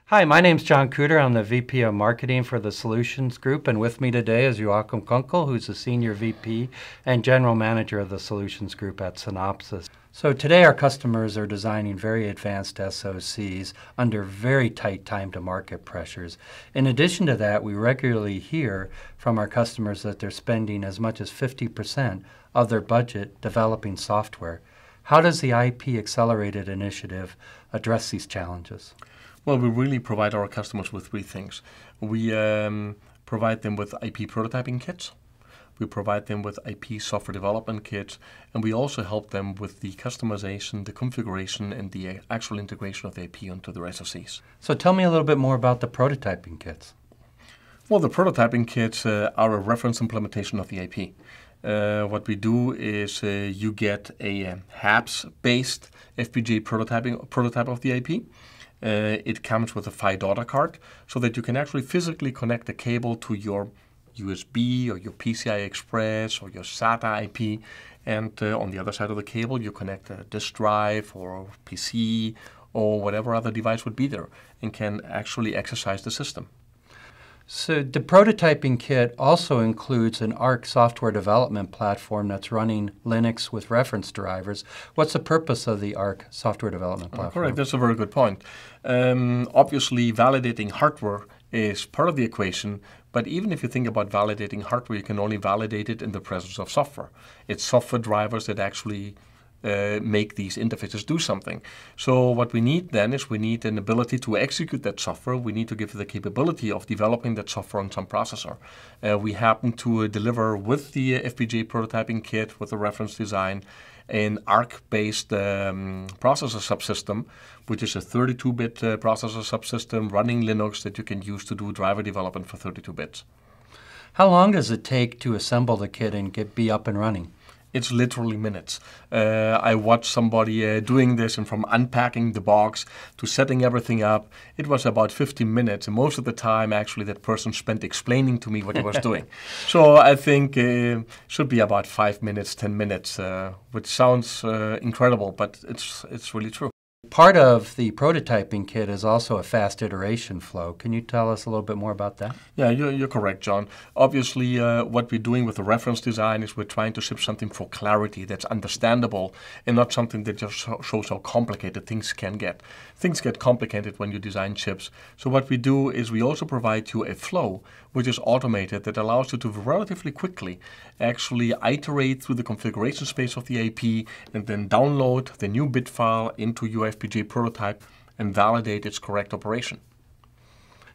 Hi, my name's John Cooter. I'm the VP of Marketing for the Solutions Group, and with me today is Joachim Kunkel, who's the Senior VP and General Manager of the Solutions Group at Synopsys. So today our customers are designing very advanced SoCs under very tight time-to-market pressures. In addition to that, we regularly hear from our customers that they're spending as much as 50% of their budget developing software. How does the IP Accelerated initiative address these challenges? Well, we really provide our customers with three things. We provide them with IP prototyping kits, we provide them with IP software development kits, and we also help them with the customization, the configuration, and the actual integration of the IP onto their SoCs. So tell me a little bit more about the prototyping kits. Well, the prototyping kits are a reference implementation of the IP. What we do is you get a HAPS-based FPGA prototype of the IP. It comes with a PHY daughter card so that you can actually physically connect the cable to your USB or your PCI Express or your SATA IP. And on the other side of the cable, you connect a disk drive or a PC or whatever other device would be there and can actually exercise the system. So the prototyping kit also includes an ARC software development platform that's running Linux with reference drivers. What's the purpose of the ARC software development platform? Correct, that's a very good point. Obviously, validating hardware is part of the equation, but even if you think about validating hardware, you can only validate it in the presence of software. It's software drivers that actually make these interfaces do something. So what we need then is we need an ability to execute that software. We need to give the capability of developing that software on some processor. We happen to deliver with the FPGA prototyping kit with a reference design an ARC-based processor subsystem, which is a 32-bit processor subsystem running Linux that you can use to do driver development for 32 bits. How long does it take to assemble the kit and be up and running? It's literally minutes. I watched somebody doing this, and from unpacking the box to setting everything up, it was about 15 minutes. And most of the time, actually, that person spent explaining to me what he was doing. So I think it should be about 5 minutes, 10 minutes, which sounds incredible, but it's really true. Part of the prototyping kit is also a fast iteration flow. Can you tell us a little bit more about that? Yeah, you're correct, John. Obviously, what we're doing with the reference design is we're trying to ship something for clarity that's understandable and not something that just shows how complicated things can get. Things get complicated when you design chips. So what we do is we also provide you a flow which is automated that allows you to relatively quickly actually iterate through the configuration space of the IP and then download the new bit file into your FPGA prototype and validate its correct operation.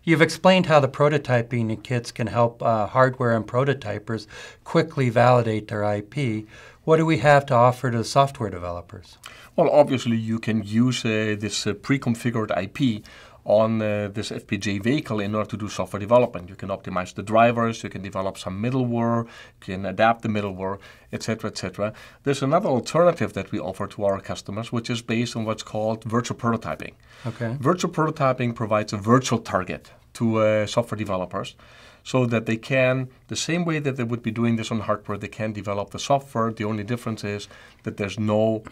You've explained how the prototyping kits can help hardware and prototypers quickly validate their IP. What do we have to offer to software developers? Well, obviously you can use this pre-configured IP on this FPGA vehicle in order to do software development. You can optimize the drivers, you can develop some middleware, you can adapt the middleware, etc., etc. There's another alternative that we offer to our customers, which is based on what's called virtual prototyping. Okay. Virtual prototyping provides a virtual target to software developers so that they can, the same way that they would be doing this on hardware, they can develop the software. The only difference is that there's no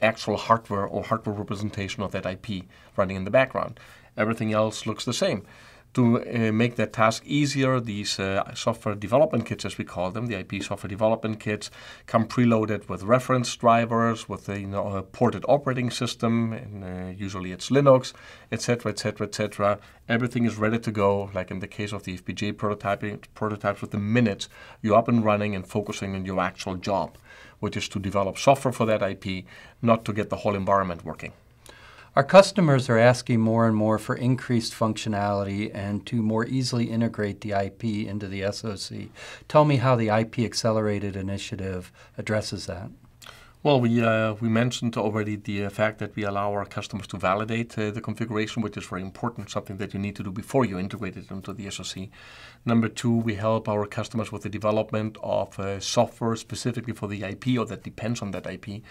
actual hardware or hardware representation of that IP running in the background. Everything else looks the same. To make that task easier, these software development kits, as we call them, the IP software development kits, come preloaded with reference drivers, with a ported operating system, and usually it's Linux, etc., etc., etc. Everything is ready to go, like in the case of the FPGA prototypes. Within minutes, you're up and running and focusing on your actual job, which is to develop software for that IP, not to get the whole environment working. Our customers are asking more and more for increased functionality and to more easily integrate the IP into the SoC. Tell me how the IP Accelerated initiative addresses that. Well, we mentioned already the fact that we allow our customers to validate the configuration, which is very important, something that you need to do before you integrate it into the SoC. Number two, we help our customers with the development of software specifically for the IP or that depends on that IP.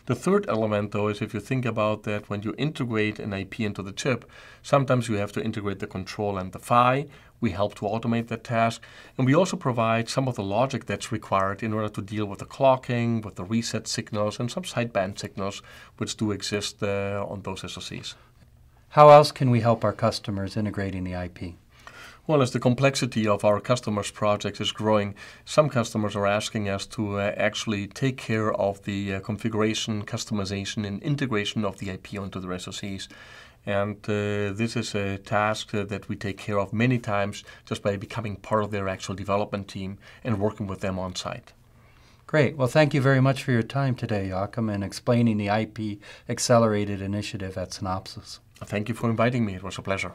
The third element, though, is if you think about that when you integrate an IP into the chip, sometimes you have to integrate the control and the PHY. We help to automate that task. And we also provide some of the logic that's required in order to deal with the clocking, with the reset signals, and some sideband signals which do exist on those SoCs. How else can we help our customers integrating the IP? Well, as the complexity of our customers' projects is growing, some customers are asking us to actually take care of the configuration, customization, and integration of the IP onto their SoCs. And this is a task that we take care of many times just by becoming part of their actual development team and working with them on site. Great. Well, thank you very much for your time today, Joachim, and explaining the IP Accelerated initiative at Synopsys. Thank you for inviting me. It was a pleasure.